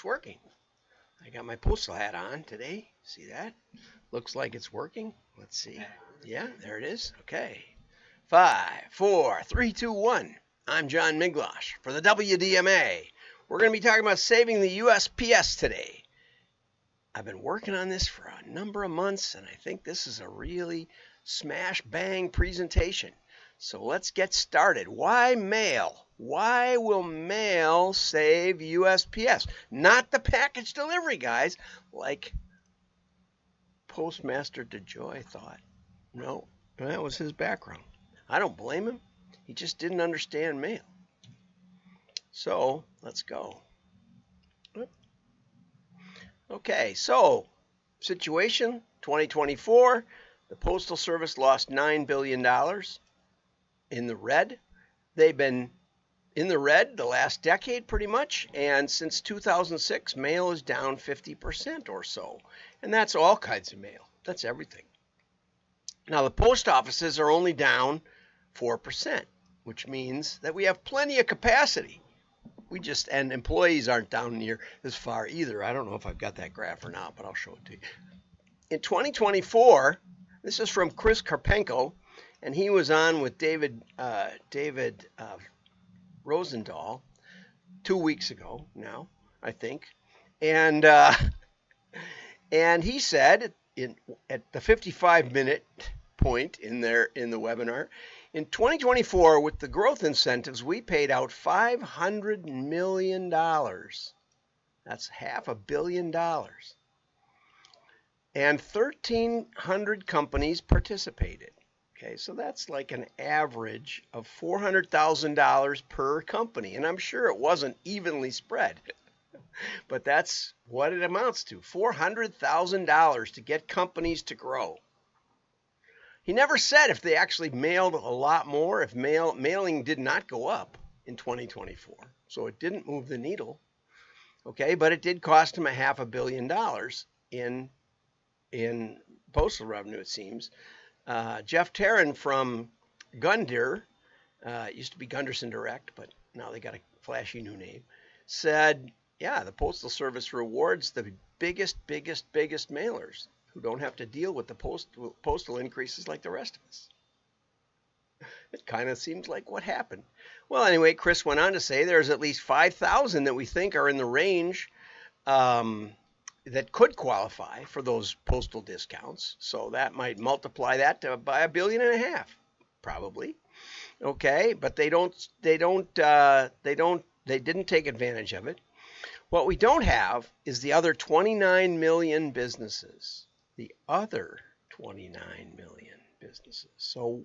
working. I got my postal hat on today. See that? Looks like it's working. Let's see. Yeah, there it is. Okay. 5, 4, 3, 2, 1. I'm John Miglosh for the WDMA. We're going to be talking about saving the USPS today. I've been working on this for a number of months, and I think this is a really smash bang presentation. So let's get started. Why mail? Why will mail save USPS? Not the package delivery guys, like Postmaster DeJoy thought. No, that was his background. I don't blame him. He just didn't understand mail. So let's go. Okay, so situation 2024, the Postal Service lost $9 billion in the red. They've been in the red the last decade pretty much, and since 2006, mail is down 50% or so. And that's all kinds of mail. That's everything. Now, the post offices are only down 4%, which means that we have plenty of capacity. And employees aren't down near as far either. I don't know if I've got that graph or not, but I'll show it to you. In 2024, this is from Chris Karpenko, and he was on with David Rosendahl 2 weeks ago now, I think. And he said at the 55-minute point in the webinar, in 2024, with the growth incentives, we paid out $500 million. That's $500 million. And 1,300 companies participated. Okay, so that's like an average of $400,000 per company. And I'm sure it wasn't evenly spread, but that's what it amounts to, $400,000 to get companies to grow. He never said if they actually mailed a lot more, if mailing did not go up in 2024. So it didn't move the needle. Okay, but it did cost him $500 million in postal revenue, it seems. Jeff Tarrin from Gundyr, used to be Gunderson Direct, but now they got a flashy new name, said, yeah, the Postal Service rewards the biggest mailers who don't have to deal with the postal increases like the rest of us. It kind of seems like what happened. Well, anyway, Chris went on to say there's at least 5,000 that we think are in the range that could qualify for those postal discounts. So that might multiply that by $1.5 billion, probably. Okay, but they didn't take advantage of it. What we don't have is the other 29 million businesses. The other 29 million businesses. So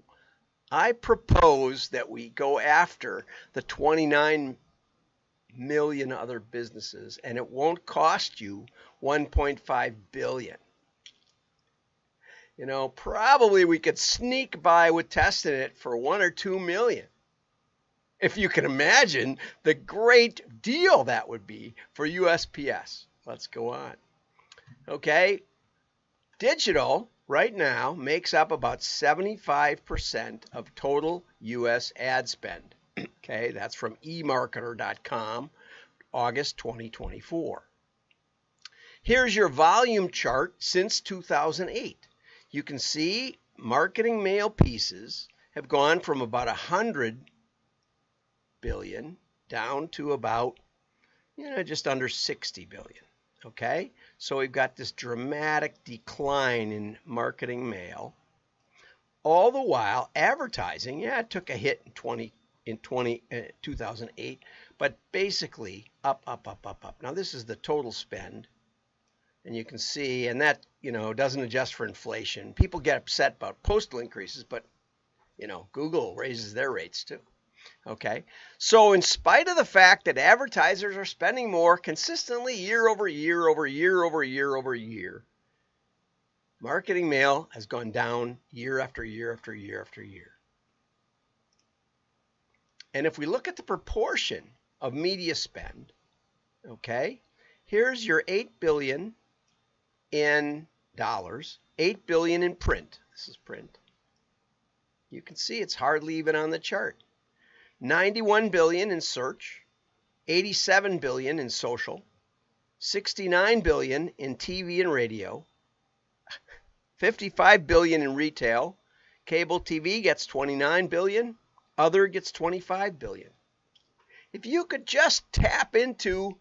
I propose that we go after the 29 million other businesses, and it won't cost you $1.5 billion. You know, probably we could sneak by with testing it for 1 or 2 million. If you can imagine the great deal that would be for USPS. Let's go on. Okay. Digital right now makes up about 75% of total U.S. ad spend. Okay, that's from eMarketer.com, August 2024. Here's your volume chart since 2008. You can see marketing mail pieces have gone from about 100 billion down to about, just under 60 billion. Okay, so we've got this dramatic decline in marketing mail. All the while, advertising, it took a hit in 2008, but basically up. Now this is the total spend, and you can see, and that doesn't adjust for inflation. People get upset about postal increases, but Google raises their rates too. Okay, so in spite of the fact that advertisers are spending more consistently year over year, marketing mail has gone down year after year. And if we look at the proportion of media spend, okay, here's your $8 billion in dollars, $8 billion in print. This is print. You can see it's hardly even on the chart. 91 billion in search, 87 billion in social, $69 billion in TV and radio, $55 billion in retail, cable TV gets $29 billion, other gets $25 billion. If you could just tap into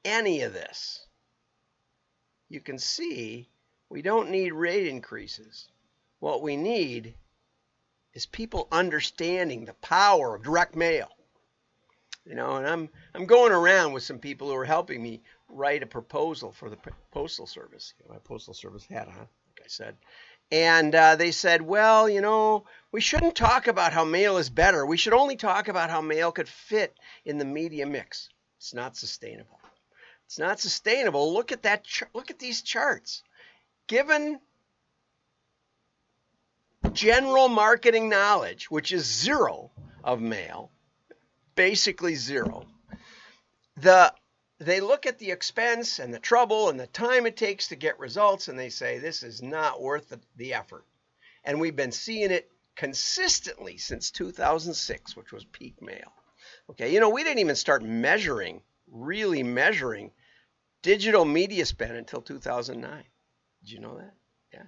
any of this, you can see we don't need rate increases. What we need is people understanding the power of direct mail. You know, and I'm going around with some people who are helping me write a proposal for the Postal Service. You know, my Postal Service hat on, like I said. And they said, well, you know, we shouldn't talk about how mail is better. We should only talk about how mail could fit in the media mix. It's not sustainable. It's not sustainable. Look at that. Look at these charts. Given general marketing knowledge, which is zero of mail, basically zero, they look at the expense and the trouble and the time it takes to get results, and they say this is not worth the effort. And we've been seeing it consistently since 2006, which was peak mail. Okay, you know, we didn't even start really measuring digital media spend until 2009. Did you know that? Yeah.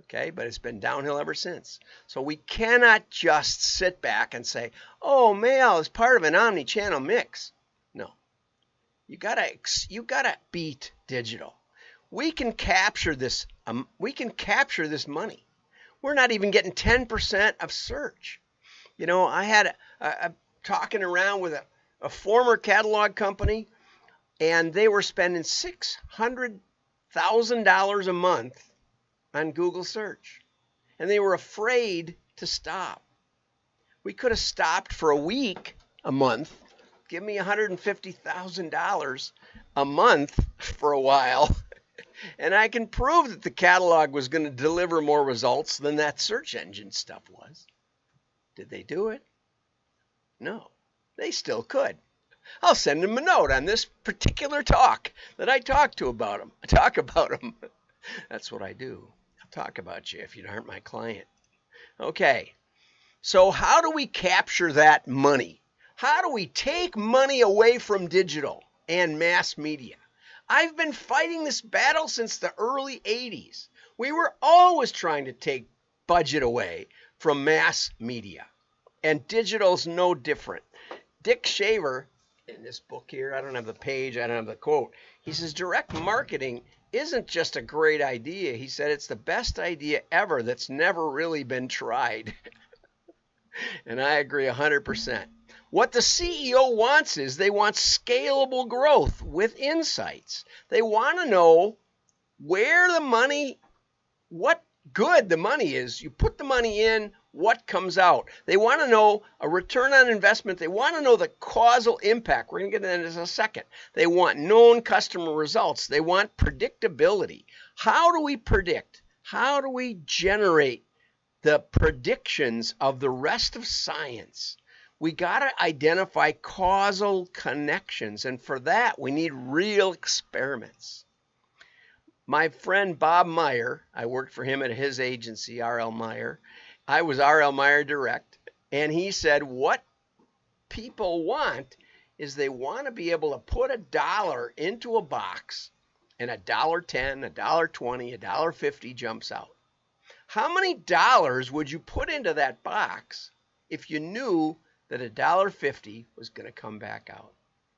Okay, but it's been downhill ever since. So we cannot just sit back and say, oh, mail is part of an omni-channel mix. No. You gotta beat digital. We can capture this. We can capture this money. We're not even getting 10% of search. You know, I had talking around with a former catalog company, and they were spending $600,000 a month on Google search, and they were afraid to stop. We could have stopped for a week, a month. Give me $150,000 a month for a while, and I can prove that the catalog was going to deliver more results than that search engine stuff was. Did they do it? No. They still could. I'll send them a note on this particular talk that I talk about them. That's what I do. I'll talk about you if you aren't my client. Okay. So how do we capture that money? How do we take money away from digital and mass media? I've been fighting this battle since the early 80s. We were always trying to take budget away from mass media, and digital's no different. Dick Shaver, in this book here, I don't have the page, I don't have the quote, he says direct marketing isn't just a great idea. He said it's the best idea ever that's never really been tried. And I agree 100%. What the CEO wants is they want scalable growth with insights. They want to know where the money, what good the money is. You put the money in, what comes out. They want to know a return on investment. They want to know the causal impact. We're going to get into this in a second. They want known customer results. They want predictability. How do we predict? How do we generate the predictions of the rest of science? We got to identify causal connections, and for that, we need real experiments. My friend Bob Meyer, I worked for him at his agency, R.L. Meyer. I was R.L. Meyer Direct, and he said what people want is they want to be able to put $1 into a box, and $1.10, $1.20, $1.50 jumps out. How many dollars would you put into that box if you knew that $1.50 was going to come back out?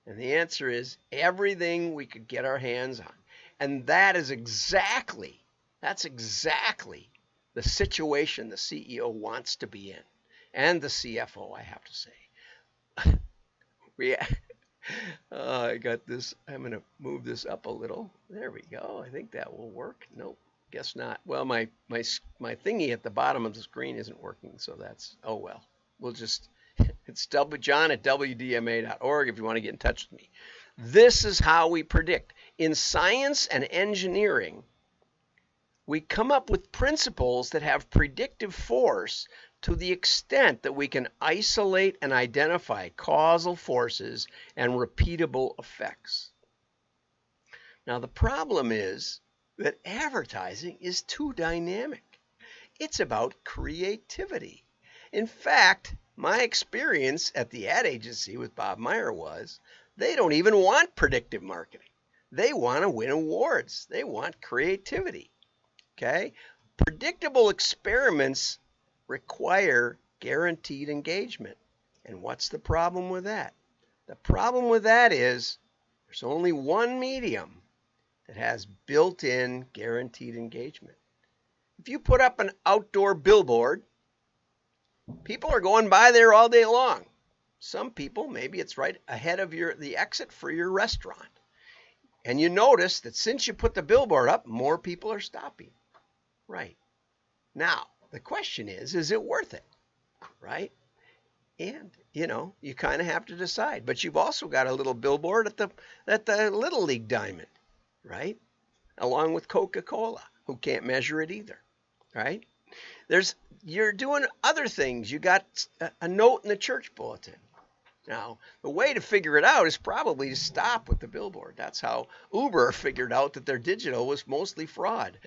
And the answer is everything we could get our hands on. And that's exactly the situation the CEO wants to be in, and the CFO, I have to say. I got this. I'm going to move this up a little. There we go. I think that will work. Nope, guess not. Well, my thingy at the bottom of the screen isn't working, so that's, oh well. We'll just, it's John at WDMA.org if you want to get in touch with me. This is how we predict. In science and engineering, we come up with principles that have predictive force to the extent that we can isolate and identify causal forces and repeatable effects. Now, the problem is that advertising is too dynamic. It's about creativity. In fact, my experience at the ad agency with Bob Meyer was they don't even want predictive marketing. They want to win awards. They want creativity. Okay? Predictable experiments require guaranteed engagement. And what's the problem with that? The problem with that is there's only one medium that has built-in guaranteed engagement. If you put up an outdoor billboard, people are going by there all day long. Some people, maybe it's right ahead of the exit for your restaurant. And you notice that since you put the billboard up, more people are stopping. Right. Now, the question is it worth it? Right? And, you kind of have to decide. But you've also got a little billboard at the Little League Diamond, right? Along with Coca-Cola, who can't measure it either, right? You're doing other things. You got a note in the church bulletin. Now, the way to figure it out is probably to stop with the billboard. That's how Uber figured out that their digital was mostly fraud.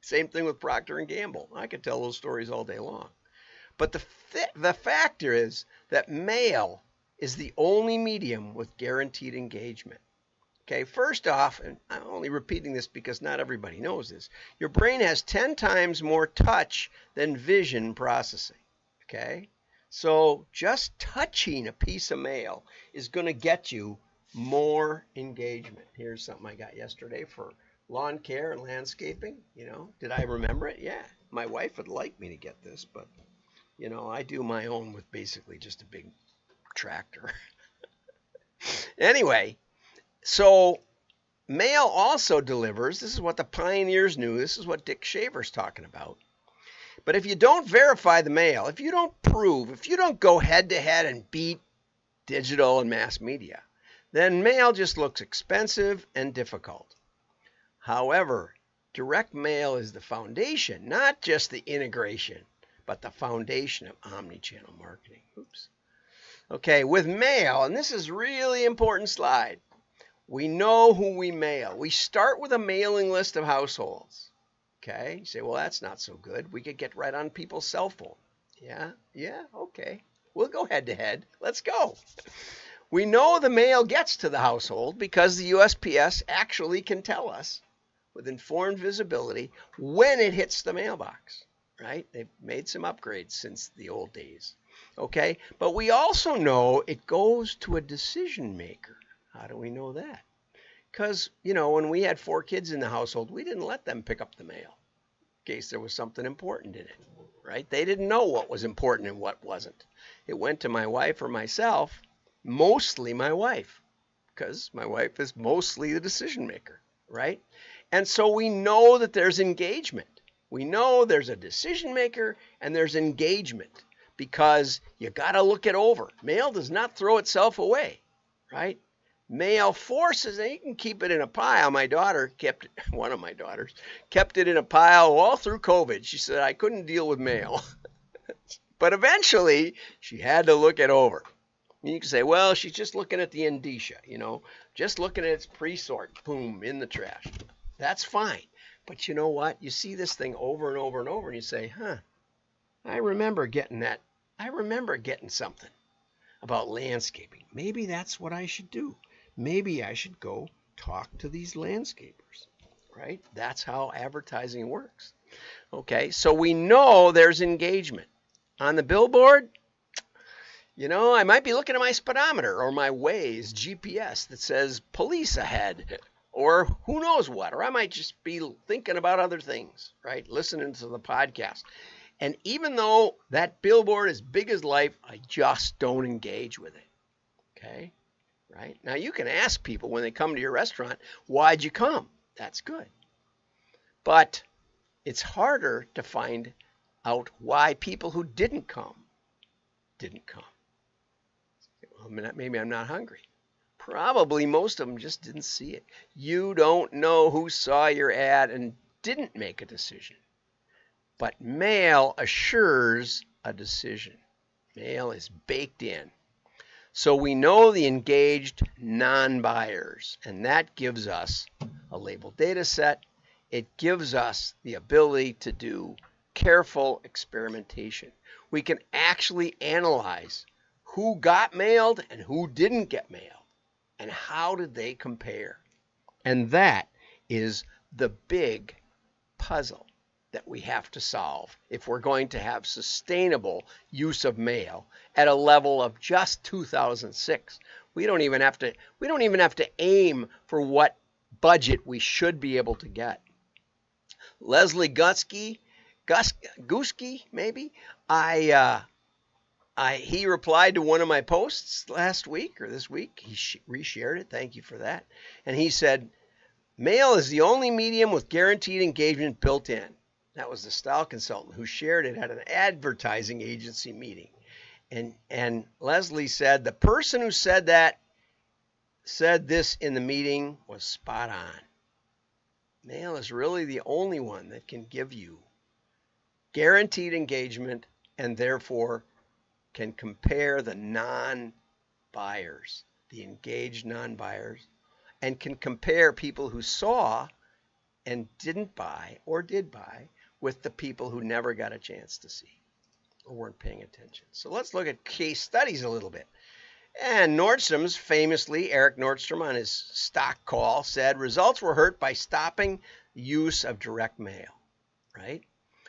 Same thing with Procter & Gamble. I could tell those stories all day long. But the factor is that mail is the only medium with guaranteed engagement. Okay, first off, and I'm only repeating this because not everybody knows this, your brain has 10 times more touch than vision processing. Okay? So just touching a piece of mail is going to get you more engagement. Here's something I got yesterday for lawn care and landscaping. Did I remember it? Yeah. My wife would like me to get this, but, I do my own with basically just a big tractor. Anyway, so mail also delivers. This is what the pioneers knew. This is what Dick Shaver's talking about. But if you don't verify the mail, if you don't prove, if you don't go head-to-head and beat digital and mass media, then mail just looks expensive and difficult. However, direct mail is the foundation, not just the integration, but the foundation of omni-channel marketing. Oops. Okay, with mail, and this is a really important slide, we know who we mail. We start with a mailing list of households. Okay, you say, well, that's not so good. We could get right on people's cell phone. Yeah, okay. We'll go head to head. Let's go. We know the mail gets to the household because the USPS actually can tell us with informed visibility when it hits the mailbox, right? They've made some upgrades since the old days. Okay, but we also know it goes to a decision maker. How do we know that? Because, when we had 4 kids in the household, we didn't let them pick up the mail in case there was something important in it, right? They didn't know what was important and what wasn't. It went to my wife or myself, mostly my wife, because my wife is mostly the decision maker, right? And so we know that there's engagement. We know there's a decision maker and there's engagement because you got to look it over. Mail does not throw itself away, right? Mail forces, and you can keep it in a pile. My daughter one of my daughters, kept it in a pile all through COVID. She said, I couldn't deal with mail. But eventually, she had to look it over. And you can say, well, she's just looking at the indicia, just looking at its pre-sort, boom, in the trash. That's fine. But you know what? You see this thing over and over and over, and you say, I remember getting that. I remember getting something about landscaping. Maybe that's what I should do. Maybe I should go talk to these landscapers, right? That's how advertising works. Okay, so we know there's engagement. On the billboard, I might be looking at my speedometer or my Waze GPS that says police ahead or who knows what, or I might just be thinking about other things, right? Listening to the podcast. And even though that billboard is big as life, I just don't engage with it, okay? Right? Now, you can ask people when they come to your restaurant, why'd you come? That's good. But it's harder to find out why people who didn't come. Well, maybe I'm not hungry. Probably most of them just didn't see it. You don't know who saw your ad and didn't make a decision. But mail assures a decision. Mail is baked in. So we know the engaged non-buyers, and that gives us a labeled data set. It gives us the ability to do careful experimentation. We can actually analyze who got mailed and who didn't get mailed, and how did they compare. And that is the big puzzle that we have to solve if we're going to have sustainable use of mail at a level of just 2006. We don't even have to aim for what budget we should be able to get. Leslie Guskey, maybe, he replied to one of my posts last week or this week. He reshared it. Thank you for that. And he said, mail is the only medium with guaranteed engagement built in. That was the style consultant who shared it at an advertising agency meeting. And Leslie said the person who said this in the meeting was spot on. Mail is really the only one that can give you guaranteed engagement and therefore can compare the non-buyers, the engaged non-buyers, and can compare people who saw and didn't buy or did buy with the people who never got a chance to see or weren't paying attention. So let's look at case studies a little bit. And Nordstrom's famously, Eric Nordstrom on his stock call said results were hurt by stopping the use of direct mail, right?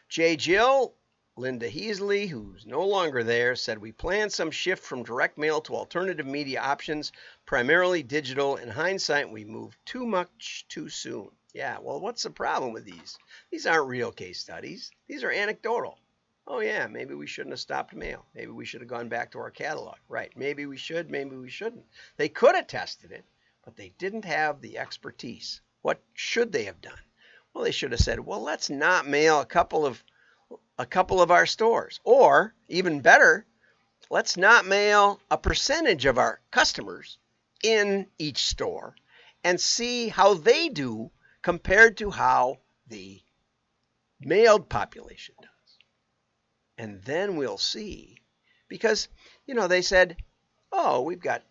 Jill, Linda Heasley, who's no longer there, said we planned some shift from direct mail to alternative media options, primarily digital. In hindsight, we moved too much too soon. Yeah, well, what's the problem with these? These aren't real case studies. These are anecdotal. Oh, yeah, maybe we shouldn't have stopped mail. Maybe we should have gone back to our catalog. Right, maybe we should, maybe we shouldn't. They could have tested it, but they didn't have the expertise. What should they have done? Well, they should have said, well, let's not mail a couple of our stores. Or, even better, let's not mail a percentage of our customers in each store and see how they do compared to how the mailed population does. And then we'll see. Because, they said, oh, we've got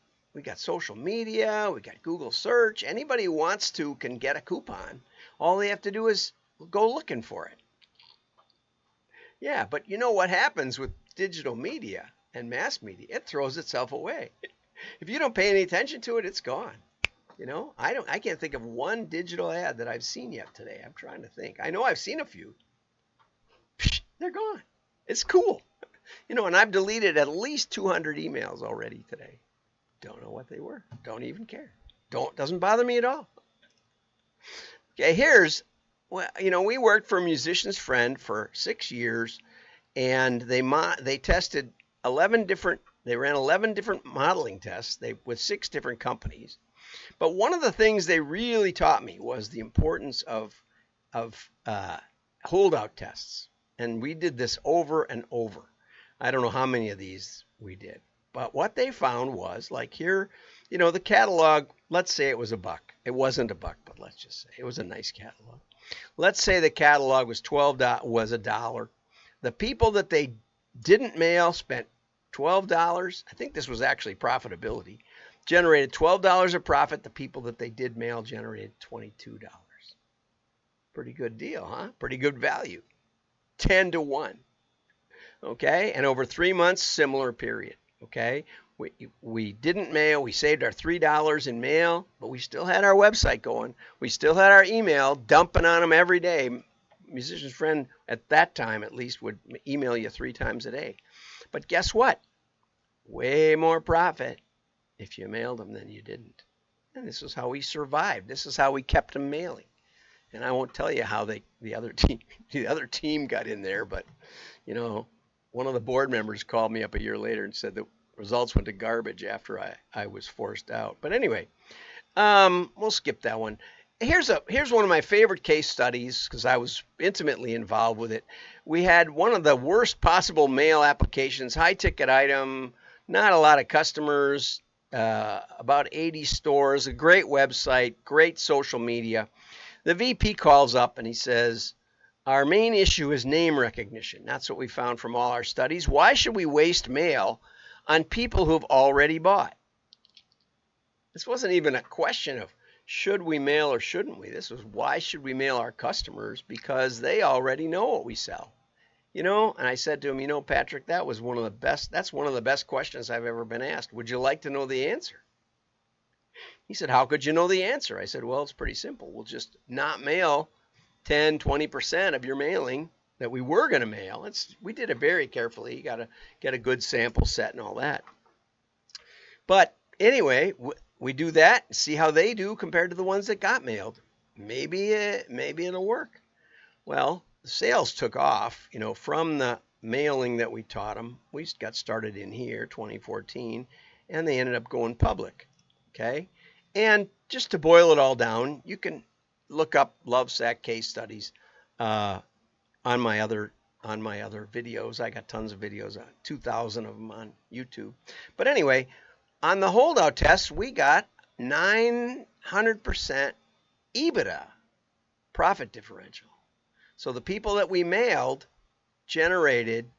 social media, we've got Google search. Anybody who wants to can get a coupon. All they have to do is go looking for it. Yeah, but you know what happens with digital media and mass media? It throws itself away. If you don't pay any attention to it, it's gone. I can't think of one digital ad that I've seen yet today. I'm trying to think. I know I've seen a few. They're gone. It's cool. And I've deleted at least 200 emails already today. Don't know what they were. Don't even care. Doesn't bother me at all. Okay, we worked for a musician's friend for 6 years, and they tested 11 different. They ran 11 different modeling tests with 6 different companies. But one of the things they really taught me was the importance of holdout tests. And we did this over and over. I don't know how many of these we did. But what they found was, like here, the catalog, let's say it was $1. It wasn't $1, but let's just say it was a nice catalog. Let's say the catalog was $1. The people that they didn't mail spent $12. I think this was actually profitability. Generated $12 of profit. The people that they did mail generated $22. Pretty good deal, huh? Pretty good value. 10 to 1. Okay, and over 3 months, similar period. Okay, we didn't mail. We saved our $3 in mail, but we still had our website going. We still had our email dumping on them every day. Musician's friend at that time, at least, would email you 3 times a day. But guess what? Way more profit if you mailed them than you didn't. And this is how we survived. This is how we kept them mailing. And I won't tell you how the other team got in there, but one of the board members called me up a year later and said the results went to garbage after I was forced out. But anyway, we'll skip that one. Here's one of my favorite case studies because I was intimately involved with it. We had one of the worst possible mail applications, high ticket item, not a lot of customers, about 80 stores, a great website, great social media. The VP calls up and he says, our main issue is name recognition. That's what we found from all our studies. Why should we waste mail on people who've already bought? This wasn't even a question of should we mail or shouldn't we. This was why should we mail our customers, because they already know what we sell. And I said to him, Patrick, that's one of the best questions I've ever been asked. Would you like to know the answer? He said, how could you know the answer? I said, well, it's pretty simple. We'll just not mail 10, 20% of your mailing that we were going to mail. We did it very carefully. You got to get a good sample set and all that. But anyway, we do that, see how they do compared to the ones that got mailed. Maybe it'll work. Well, the sales took off, from the mailing that we taught them. We got started in here, 2014, and they ended up going public. Okay, and just to boil it all down, you can look up Lovesac case studies on my other videos. I got tons of videos, 2,000 of them on YouTube. But anyway, on the holdout test, we got 900% EBITDA profit differential. So the people that we mailed generated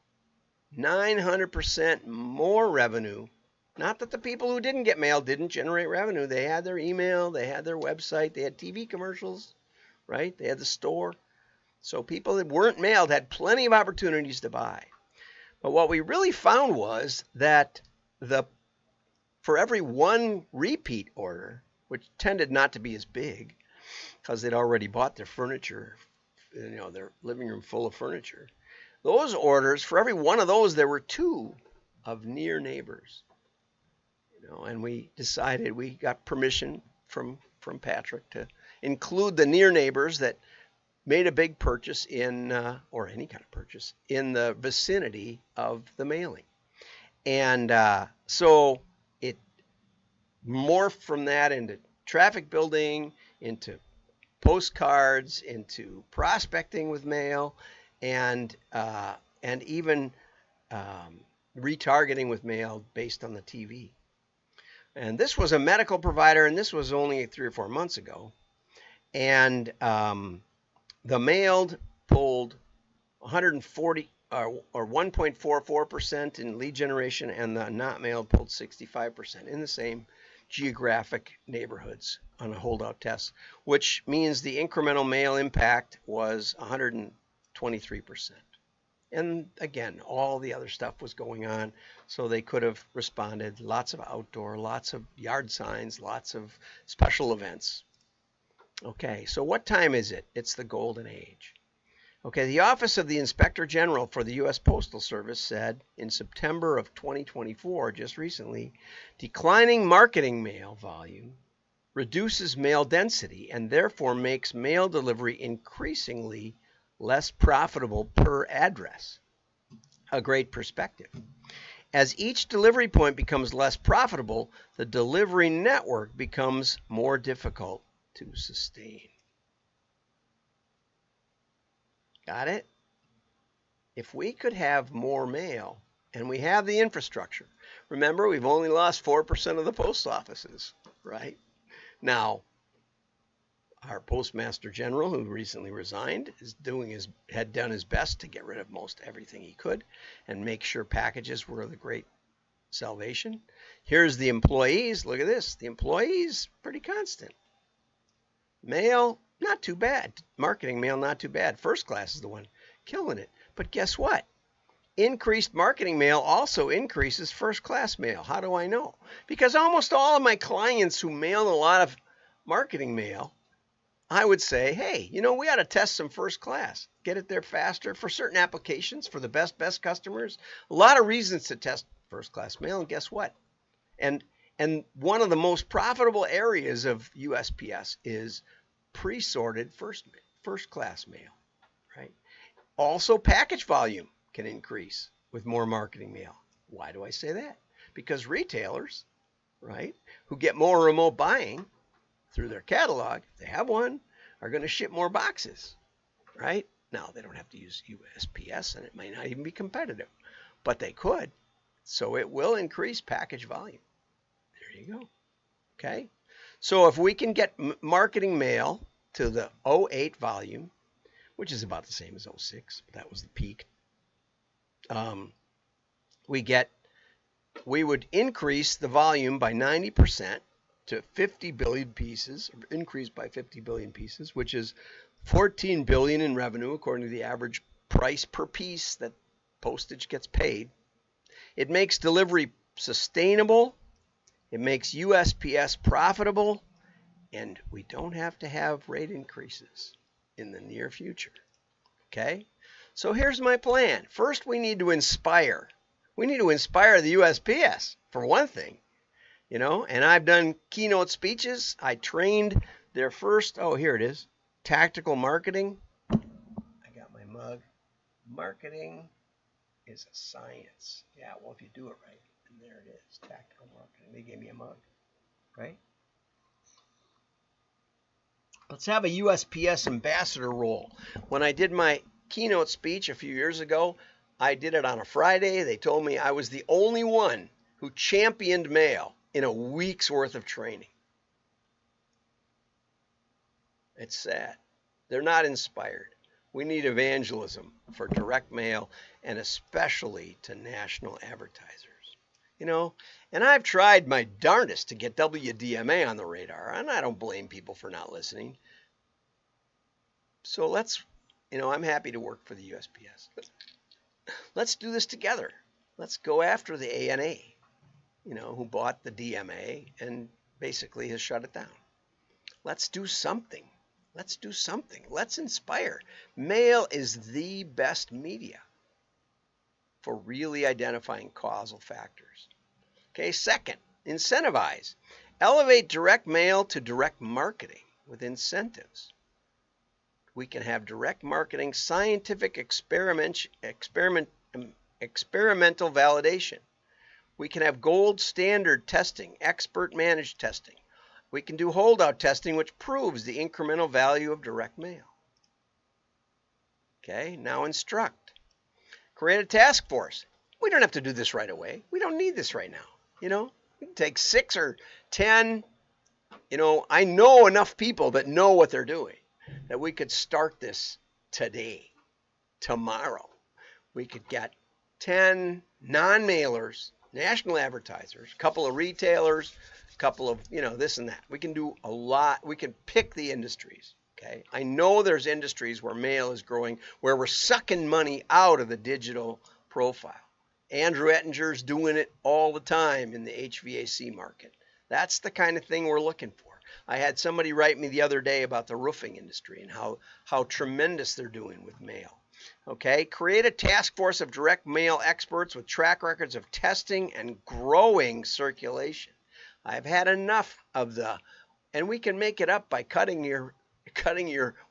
900% more revenue. Not that the people who didn't get mailed didn't generate revenue. They had their email, they had their website, they had TV commercials, right? They had the store. So people that weren't mailed had plenty of opportunities to buy. But what we really found was that for every one repeat order, which tended not to be as big because they'd already bought their furniture, their living room full of furniture, those orders, for every one of those, there were 2 of near neighbors. And we decided, we got permission from Patrick to include the near neighbors that made a big purchase or any kind of purchase in the vicinity of the mailing. And so it morphed from that into traffic building, into postcards, into prospecting with mail, and even retargeting with mail based on the TV. And this was a medical provider, and this was only 3 or 4 months ago. And the mailed pulled 140 or 1.44% in lead generation, and the not mailed pulled 65% in the same geographic neighborhoods on a holdout test, which means the incremental mail impact was 123%. And again, all the other stuff was going on, so they could have responded. Lots of outdoor, lots of yard signs, lots of special events. Okay, so what time is it? It's the golden age. Okay, the Office of the Inspector General for the U.S. Postal Service said in September of 2024, just recently, declining marketing mail volume reduces mail density and therefore makes mail delivery increasingly less profitable per address. A great perspective. As each delivery point becomes less profitable, the delivery network becomes more difficult to sustain. Got it? If we could have more mail, and we have the infrastructure. Remember, we've only lost 4% of the post offices, right? Now, our Postmaster General, who recently resigned, had done his best to get rid of most everything he could and make sure packages were the great salvation. Here's the employees. Look at this. The employees, pretty constant. Mail, not too bad. Marketing mail, not too bad. First class is the one killing it. But guess what? Increased marketing mail also increases first class mail. How do I know? Because almost all of my clients who mail a lot of marketing mail, I would say, hey, we ought to test some first class. Get it there faster for certain applications, for the best customers. A lot of reasons to test first class mail, and guess what? And one of the most profitable areas of USPS is pre-sorted first class mail, right? Also, package volume can increase with more marketing mail. Why do I say that? Because retailers, right, who get more remote buying through their catalog, if they have one, are going to ship more boxes, right? Now, they don't have to use USPS, and it might not even be competitive, but they could. So it will increase package volume. There you go. Okay? So if we can get marketing mail to the 08 volume, which is about the same as 06, that was the peak, we would increase the volume by 90% to 50 billion pieces, increased by 50 billion pieces, which is 14 billion in revenue according to the average price per piece that postage gets paid. It makes delivery sustainable It makes USPS profitable, and we don't have to have rate increases in the near future. Okay? So here's my plan. First, we need to inspire. We need to inspire the USPS, for one thing. You know, and I've done keynote speeches. I trained their first, oh, here it is, tactical marketing. I got my mug. Marketing is a science. Yeah, well, if you do it right, and there it is, tactical marketing. They gave me a mug, right? Let's have a USPS ambassador role. When I did my keynote speech a few years ago, I did it on a Friday. They told me I was the only one who championed mail in a week's worth of training. It's sad. They're not inspired. We need evangelism for direct mail, and especially to national advertisers. You know, and I've tried my darndest to get WDMA on the radar, and I don't blame people for not listening. So let's, you know, I'm happy to work for the USPS. Let's do this together. Let's go after the ANA, you know, who bought the DMA and basically has shut it down. Let's do something. Let's do something. Let's inspire. Mail is the best media for really identifying causal factors. Okay, second, incentivize. Elevate direct mail to direct marketing with incentives. We can have direct marketing, scientific experimental validation. We can have gold standard testing, expert managed testing. We can do holdout testing, which proves the incremental value of direct mail. Okay, now instruct. Create a task force. We don't have to do this right away. We don't need this right now. You know, we can take 6 or 10. You know, I know enough people that know what they're doing that we could start this today, tomorrow. We could get 10 non-mailers, national advertisers, a couple of retailers, a couple of, you know, this and that. We can do a lot. We can pick the industries. Okay. I know there's industries where mail is growing, where we're sucking money out of the digital profile. Andrew Ettinger's doing it all the time in the HVAC market. That's the kind of thing we're looking for. I had somebody write me the other day about the roofing industry and how tremendous they're doing with mail. Okay, create a task force of direct mail experts with track records of testing and growing circulation. I've had enough of and we can make it up by cutting your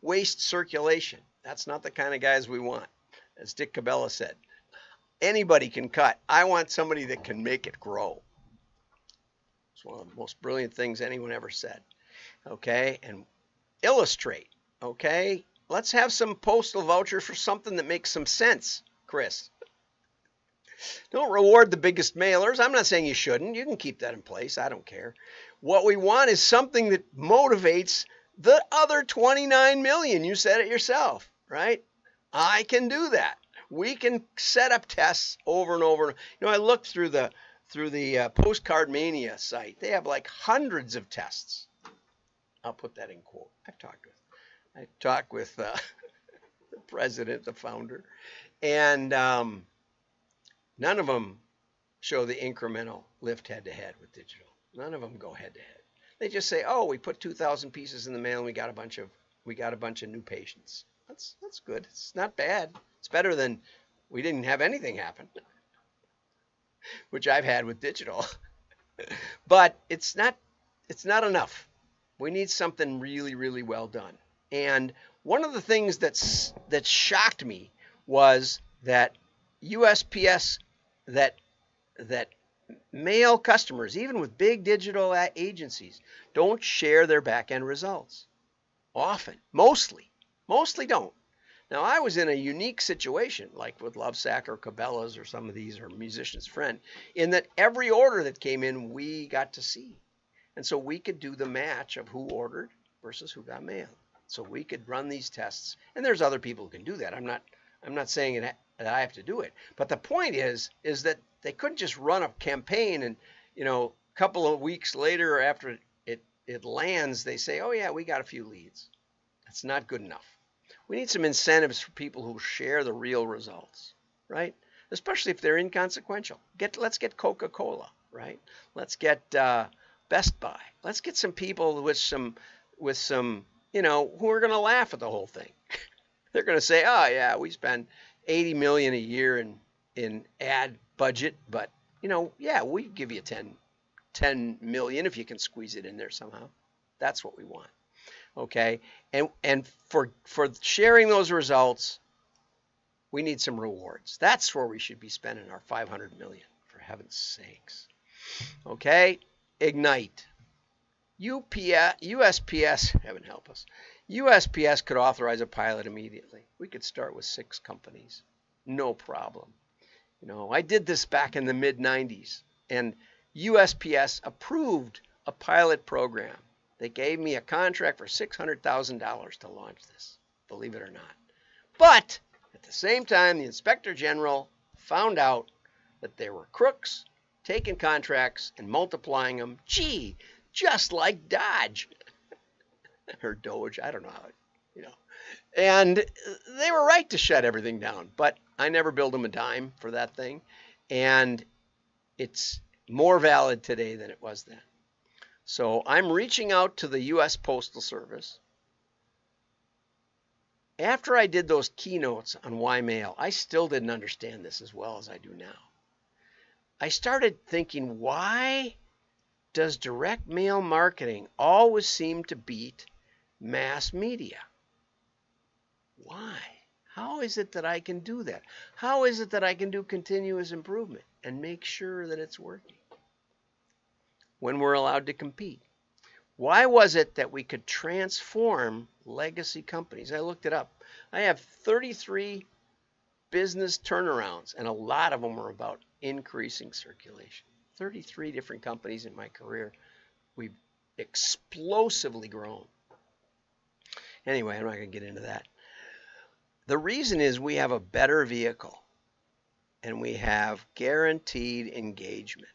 waste circulation. That's not the kind of guys we want. As Dick Cabela said, anybody can cut. I want somebody that can make it grow. It's one of the most brilliant things anyone ever said. Okay, and illustrate. Okay, let's have some postal vouchers for something that makes some sense, Chris. Don't reward the biggest mailers. I'm not saying you shouldn't. You can keep that in place. I don't care. What we want is something that motivates the other 29 million. You said it yourself, right? I can do that. We can set up tests over and over. You know, I looked through the Postcard Mania site. They have like hundreds of tests. I'll put that in quote. I talked with the president, the founder, and none of them show the incremental lift head-to-head with digital. None of them go head-to-head. They just say, "Oh, we put 2,000 pieces in the mail and we got a bunch of new patients." That's good. It's not bad. It's better than we didn't have anything happen, which I've had with digital. But it's not enough. We need something really, really well done. And one of the things that shocked me was that USPS, that mail customers, even with big digital agencies, don't share their back-end results. Often, mostly don't. Now, I was in a unique situation, like with Lovesack or Cabela's or some of these, or Musician's Friend, in that every order that came in, we got to see. And so we could do the match of who ordered versus who got mail. So we could run these tests, and there's other people who can do that. I'm not saying that I have to do it, but the point is that they couldn't just run a campaign and, you know, a couple of weeks later after it lands, they say, "Oh yeah, we got a few leads." That's not good enough. We need some incentives for people who share the real results, right? Especially if they're inconsequential. Let's get Coca-Cola, right? Let's get Best Buy. Let's get some people with some, who are going to laugh at the whole thing. They're going to say, oh yeah, we spend 80 million a year in ad budget, but yeah, we give you 10 million if you can squeeze it in there somehow. That's what we want. Okay, and for sharing those results, we need some rewards. That's where we should be spending our 500 million, for heaven's sakes. Okay, ignite. USPS, heaven help us. USPS could authorize a pilot immediately. We could start with 6 companies, no problem. I did this back in the mid-90s, and USPS approved a pilot program. They gave me a contract for $600,000 to launch this, believe it or not. But at the same time, the Inspector General found out that there were crooks taking contracts and multiplying them. Gee, just like Dodge or Doge, I don't know how it, And they were right to shut everything down, but I never billed them a dime for that thing, and it's more valid today than it was then. So I'm reaching out to the U.S. Postal Service. After I did those keynotes on why mail, I still didn't understand this as well as I do now. I started thinking, why does direct mail marketing always seem to beat mass media? Why? How is it that I can do that? How is it that I can do continuous improvement and make sure that it's working when we're allowed to compete? Why was it that we could transform legacy companies? I looked it up. I have 33 business turnarounds, and a lot of them were about increasing circulation. 33 different companies in my career. We've explosively grown. Anyway, I'm not going to get into that. The reason is we have a better vehicle, and we have guaranteed engagement,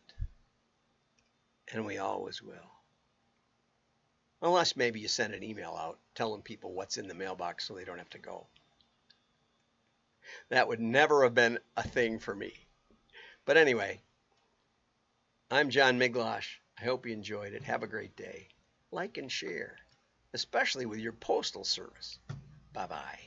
and we always will. Unless maybe you send an email out telling people what's in the mailbox so they don't have to go. That would never have been a thing for me. But anyway, I'm John Miglosh. I hope you enjoyed it. Have a great day. Like and share, especially with your postal service. Bye-bye.